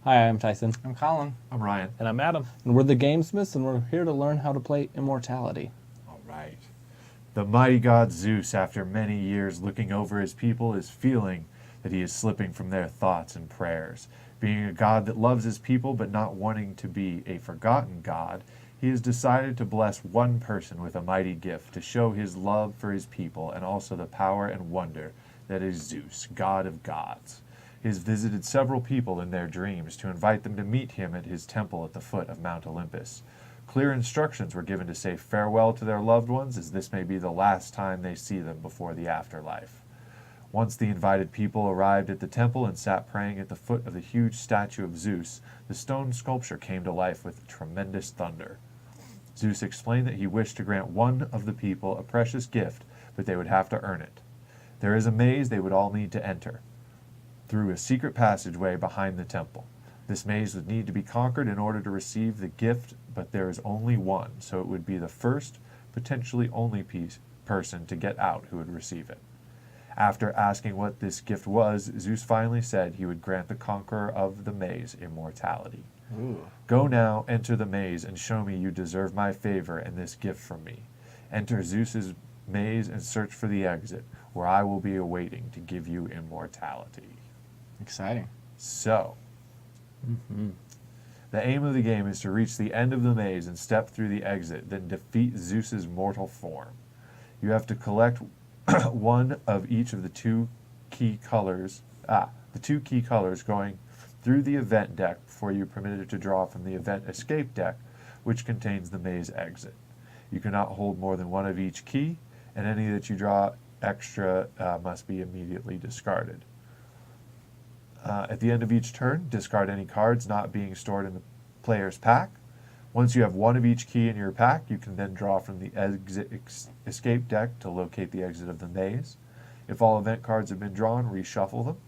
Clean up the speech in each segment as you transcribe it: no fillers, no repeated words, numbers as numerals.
Hi, I'm Tyson. I'm Colin. I'm Ryan. And I'm Adam. And we're the Gamesmiths, and we're here to learn how to play Immortality. All right. The mighty god Zeus, after many years looking over his people, is feeling that he is slipping from their thoughts and prayers. Being a god that loves his people but not wanting to be a forgotten god, he has decided to bless one person with a mighty gift to show his love for his people and also the power and wonder that is Zeus, god of gods. He has visited several people in their dreams to invite them to meet him at his temple at the foot of Mount Olympus. Clear instructions were given to say farewell to their loved ones, as this may be the last time they see them before the afterlife. Once the invited people arrived at the temple and sat praying at the foot of the huge statue of Zeus, the stone sculpture came to life with tremendous thunder. Zeus explained that he wished to grant one of the people a precious gift, but they would have to earn it. There is a maze they would all need to enter through a secret passageway behind the temple. This maze would need to be conquered in order to receive the gift, but there is only one, so it would be the first, potentially only person to get out who would receive it. After asking what this gift was, Zeus finally said he would grant the conqueror of the maze immortality. Ooh. Go now, enter the maze, and show me you deserve my favor and this gift from me. Enter Zeus's maze and search for the exit, where I will be awaiting to give you immortality. Exciting. So, the aim of the game is to reach the end of the maze and step through the exit, then defeat Zeus's mortal form. You have to collect one of each of the two key colors going through the event deck before you're permitted to draw from the event escape deck, which contains the maze exit. You cannot hold more than one of each key, and any that you draw extra must be immediately discarded. At the end of each turn, discard any cards not being stored in the player's pack. Once you have one of each key in your pack, you can then draw from the exit escape deck to locate the exit of the maze. If all event cards have been drawn, reshuffle them.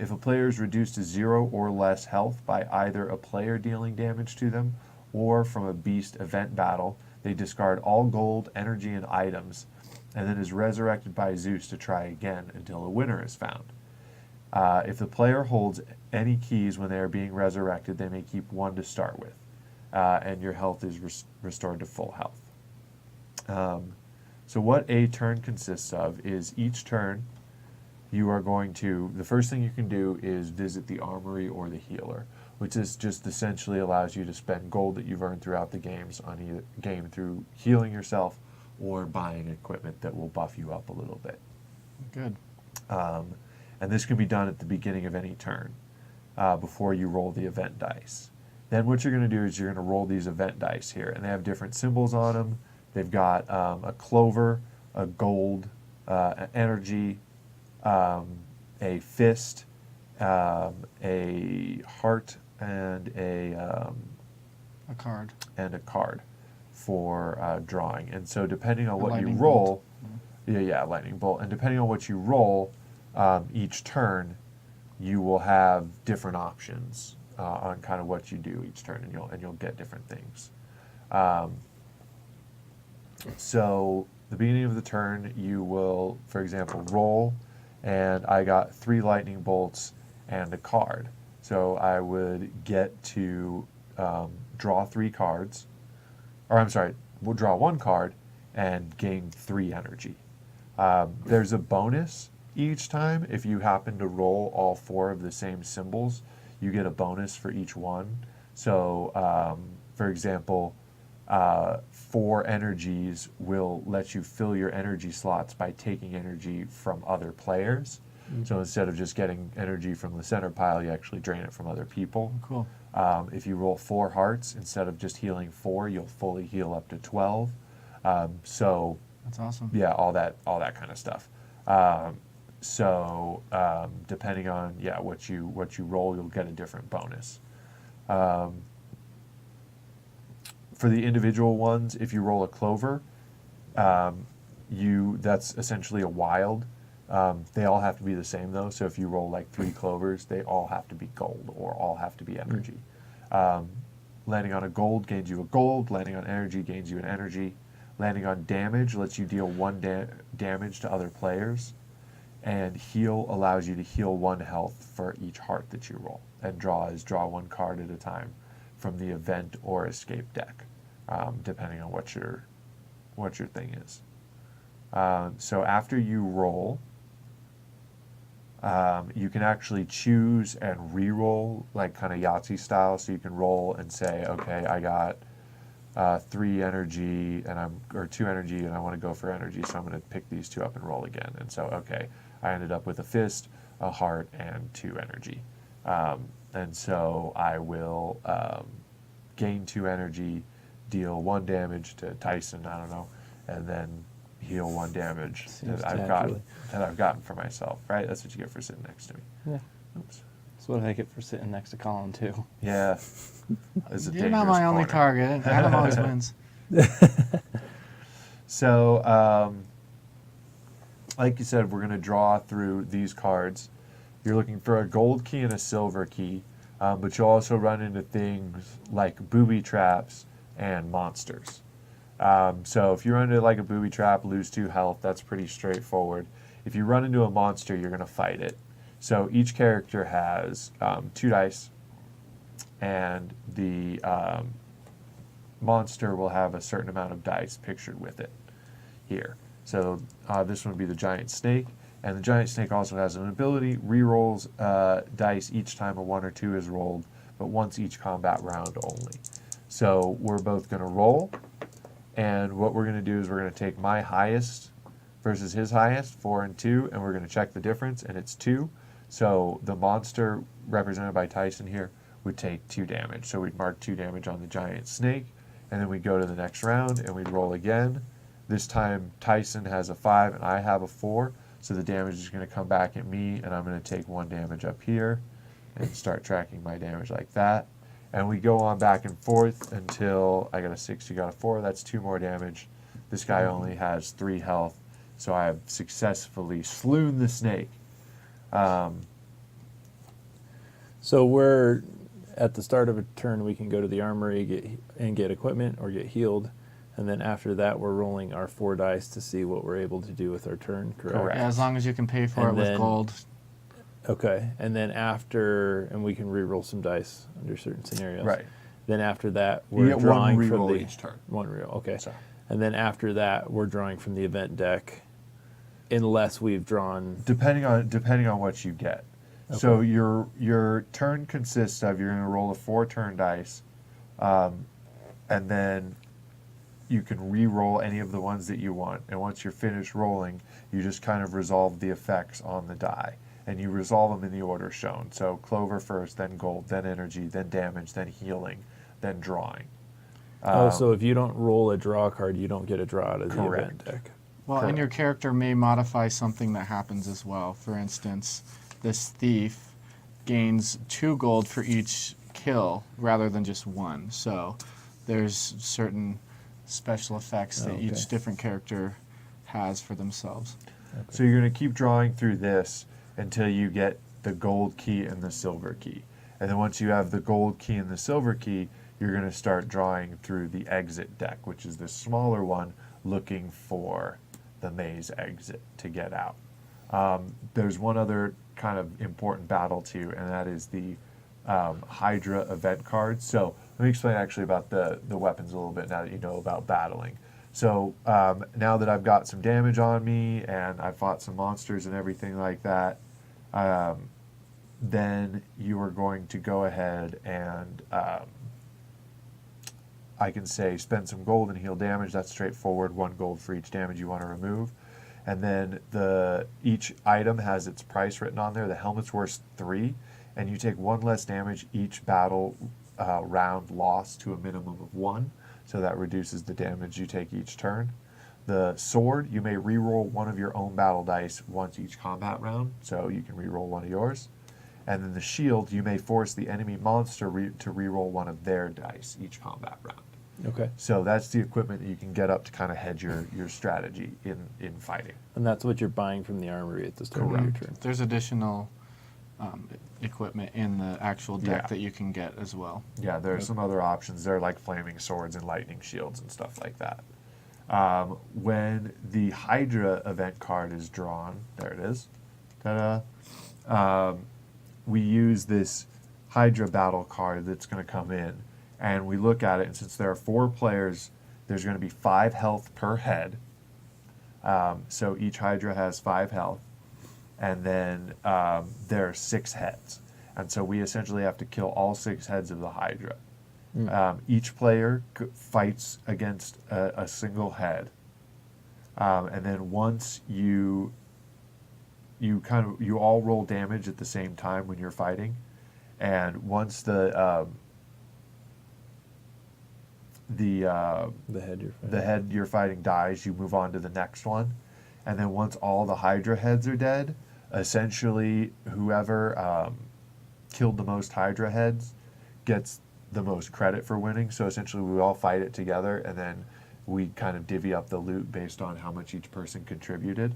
If a player is reduced to 0 or less health by either a player dealing damage to them or from a beast event battle, they discard all gold, energy, and items, and then is resurrected by Zeus to try again until a winner is found. If the player holds any keys when they are being resurrected, they may keep one to start with, and your health is restored to full health. So what a turn consists of is each turn you are going to, the first thing you can do is visit the armory or the healer, which is just essentially allows you to spend gold that you've earned throughout the games on either game through healing yourself or buying equipment that will buff you up a little bit. Good. And this can be done at the beginning of any turn before you roll the event dice. Then what you're going to do is you're going to roll these event dice here, and they have different symbols on them. They've got a clover, a gold, an energy, a fist, a heart, and a card. And a card for drawing. And so depending on what you lightning roll, bolt. yeah, lightning bolt. And depending on what you roll, each turn, you will have different options on kind of what you do each turn, and you'll get different things. So the beginning of the turn, you will, for example, roll, and I got 3 lightning bolts and a card. So I would get to draw 3 cards, or I'm sorry, we'll draw 1 card and gain 3 energy. There's a bonus each time. If you happen to roll all 4 of the same symbols, you get a bonus for each one. So, for example, 4 energies will let you fill your energy slots by taking energy from other players. Mm-hmm. So instead of just getting energy from the center pile, you actually drain it from other people. Cool. If you roll 4 hearts, instead of just healing 4, you'll fully heal up to 12. So that's awesome. Yeah, all that kind of stuff. Depending on what you roll, you'll get a different bonus. For the individual ones, if you roll a clover, that's essentially a wild. They all have to be the same though. So if you roll like 3 clovers, they all have to be gold or all have to be energy. Landing on a gold gains you a gold. Landing on energy gains you an energy. Landing on damage lets you deal 1 damage to other players. And heal allows you to heal 1 health for each heart that you roll. And draw 1 card at a time from the event or escape deck, depending on what your thing is. So after you roll, you can actually choose and re-roll, like kind of Yahtzee style. So you can roll and say, okay, I got 3 energy or 2 energy, and I want to go for energy, so I'm going to pick these 2 up and roll again. And so, okay, I ended up with a fist, a heart, and 2 energy. And so I will gain 2 energy, deal 1 damage to Tyson, I don't know, and then heal 1 damage Seems that naturally. I've gotten for myself, right? That's what you get for sitting next to me. Yeah. Oops. That's what I get for sitting next to Colin, too. Yeah. It's a You're not my only dangerous target. Adam always wins. So, like you said, we're going to draw through these cards. You're looking for a gold key and a silver key, but you'll also run into things like booby traps and monsters. So if you run into like a booby trap, lose 2 health, that's pretty straightforward. If you run into a monster, you're going to fight it. So each character has 2 dice, and the monster will have a certain amount of dice pictured with it here. So this one would be the giant snake, and the giant snake also has an ability, rerolls dice each time a 1 or 2 is rolled, but once each combat round only. So we're both going to roll, and what we're going to do is we're going to take my highest versus his highest, 4 and 2, and we're going to check the difference, and it's 2. So the monster represented by Tyson here would take 2 damage. So we'd mark 2 damage on the giant snake, and then we go to the next round and we'd roll again. This time Tyson has a 5 and I have a 4, so the damage is going to come back at me, and I'm going to take 1 damage up here and start tracking my damage like that. And we go on back and forth until I got a 6, you got a 4, that's 2 more damage. This guy only has 3 health, so I have successfully slewn the snake. So we're at the start of a turn, we can go to the armory get equipment or get healed, and then after that we're rolling our 4 dice to see what we're able to do with our turn. Correct. Yeah, as long as you can pay for And it with then- gold. Okay, and then and we can re-roll some dice under certain scenarios. Right. Then after that You we're get 1 drawing from reroll the each turn. 1 reroll. Okay. So. And then after that we're drawing from the event deck, unless we've drawn. Depending on what you get. Okay. So your turn consists of, you're going to roll a 4 turn dice, and then you can re-roll any of the ones that you want. And once you're finished rolling, you just kind of resolve the effects on the die. And you resolve them in the order shown. So clover first, then gold, then energy, then damage, then healing, then drawing. So if you don't roll a draw card, you don't get a draw out of the Correct. event deck. Well, Correct. and your character may modify something that happens as well. For instance, this thief gains 2 gold for each kill rather than just 1. So there's certain special effects that Okay. each different character has for themselves. So you're going to keep drawing through this until you get the gold key and the silver key. And then once you have the gold key and the silver key, you're going to start drawing through the exit deck, which is the smaller one, looking for the maze exit to get out. There's one other kind of important battle too, and that is the Hydra event card. So let me explain actually about the weapons a little bit now that you know about battling. So now that I've got some damage on me and I've fought some monsters and everything like that, then you are going to go ahead and I can say spend some gold and heal damage. That's straightforward, 1 gold for each damage you want to remove. And then each item has its price written on there. The helmet's worth 3, and you take 1 less damage each battle round lost to a minimum of 1. So that reduces the damage you take each turn. The sword, you may reroll 1 of your own battle dice once each combat round, so you can reroll 1 of yours. And then the shield, you may force the enemy monster to reroll 1 of their dice each combat round. Okay. So that's the equipment that you can get up to kind of hedge your strategy in fighting. And that's what you're buying from the armory at the start of your turn. There's additional equipment in the actual deck Yeah. that you can get as well. Yeah, there are some other options. There are like flaming swords and lightning shields and stuff like that. When the Hydra event card is drawn, there it is. Ta-da. We use this Hydra battle card that's going to come in, and we look at it, and since there are 4 players, there's going to be 5 health per head. So each Hydra has 5 health, and then there are 6 heads. And so we essentially have to kill all 6 heads of the Hydra. Each player fights against a single head. And then once you all roll damage at the same time when you're fighting, and once the head you're fighting dies, you move on to the next one, and then once all the Hydra heads are dead, essentially whoever killed the most Hydra heads gets the most credit for winning. So essentially we all fight it together, and then we kind of divvy up the loot based on how much each person contributed.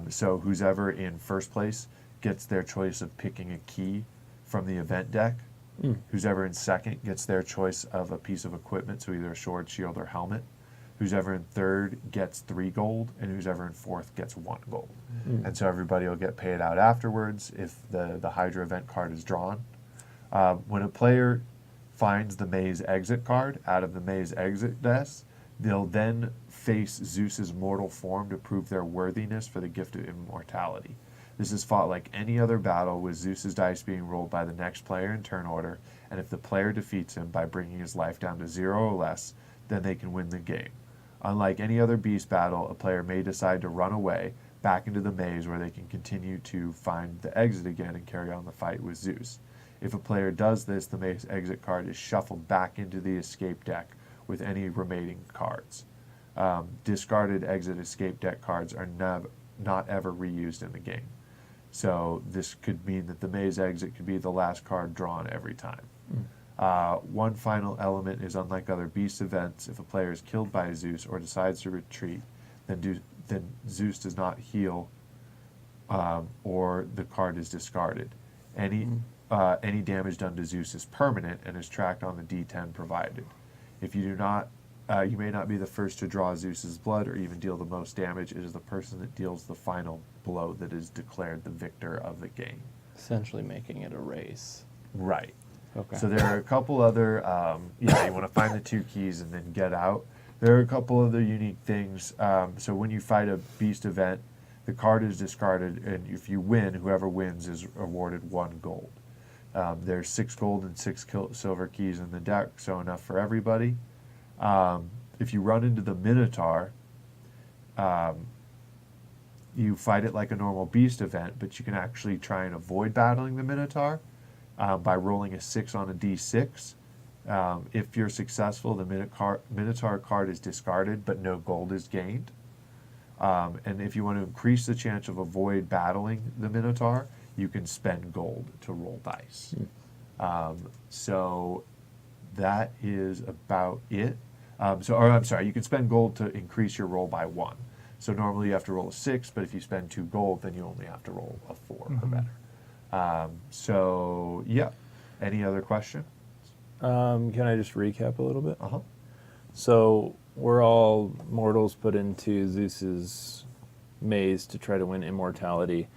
So who's ever in first place gets their choice of picking a key from the event deck. Who's ever in second gets their choice of a piece of equipment, so either a sword, shield, or helmet. Who's ever in third gets 3 gold, and who's ever in fourth gets 1 gold. And so everybody will get paid out afterwards if the Hydra event card is drawn. When a player finds the Maze exit card out of the Maze exit deck, they'll then face Zeus's mortal form to prove their worthiness for the gift of immortality. This is fought like any other battle, with Zeus's dice being rolled by the next player in turn order, and if the player defeats him by bringing his life down to 0 or less, then they can win the game. Unlike any other beast battle, a player may decide to run away back into the maze, where they can continue to find the exit again and carry on the fight with Zeus. If a player does this, the maze exit card is shuffled back into the escape deck with any remaining cards. Discarded exit escape deck cards are not ever reused in the game. So this could mean that the maze exit could be the last card drawn every time. One final element is, unlike other beast events, if a player is killed by Zeus or decides to retreat, then Zeus does not heal, or the card is discarded. Any damage done to Zeus is permanent and is tracked on the D10 provided. If you do not, you may not be the first to draw Zeus's blood or even deal the most damage. It is the person that deals the final blow that is declared the victor of the game. Essentially making it a race. Right. Okay. So there are a couple other, you want to find the 2 keys and then get out. There are a couple other unique things. So when you fight a beast event, the card is discarded, and if you win, whoever wins is awarded 1 gold. There's 6 gold and 6 silver keys in the deck, so enough for everybody. If you run into the Minotaur, you fight it like a normal beast event, but you can actually try and avoid battling the Minotaur by rolling a 6 on a d6. If you're successful, the Minotaur card is discarded, but no gold is gained. And if you want to increase the chance of avoid battling the Minotaur, you can spend gold to roll dice. So that is about it. You can spend gold to increase your roll by 1. So normally you have to roll a 6, but if you spend 2 gold, then you only have to roll a 4 or better. So yeah, any other question? Can I just recap a little bit? Uh-huh. So we're all mortals put into Zeus's maze to try to win immortality.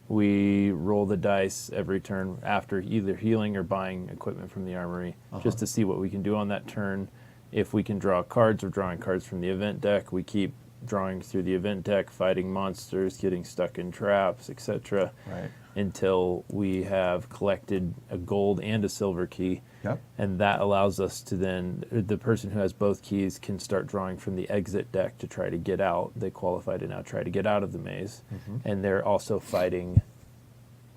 We roll the dice every turn after either healing or buying equipment from the armory, just to see what we can do on that turn. If we can draw cards, or drawing cards from the event deck, we keep drawing through the event deck, fighting monsters, getting stuck in traps, etc. Right. Until we have collected a gold and a silver key. Yep. And that allows us to then, the person who has both keys can start drawing from the exit deck to try to get out. They qualify to now try to get out of the maze. And they're also fighting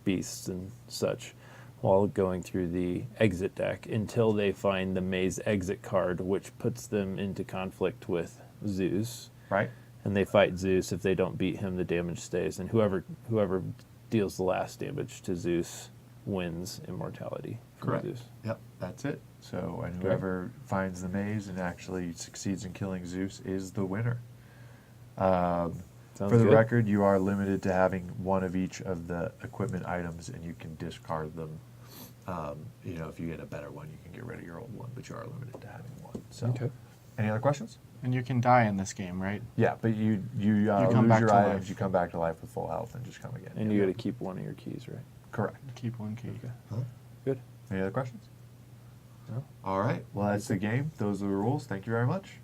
beasts and such while going through the exit deck until they find the maze exit card, which puts them into conflict with Zeus. Right. And they fight Zeus. If they don't beat him, the damage stays. And whoever deals the last damage to Zeus wins immortality from Correct. Zeus. Yep, that's it. So, and whoever finds the maze and actually succeeds in killing Zeus is the winner. For the good. record, you are limited to having 1 of each of the equipment items, and you can discard them. If you get a better one, you can get rid of your old one, but you are limited to having 1. So, Okay. any other questions? And you can die in this game, right? Yeah, but you come lose back your to items, life. you come back to life with full health and just come again. And you got to keep one of your keys, right? Correct. Keep one key. Okay. Good. Any other questions? No. All right. Well, that's the game. Those are the rules. Thank you very much.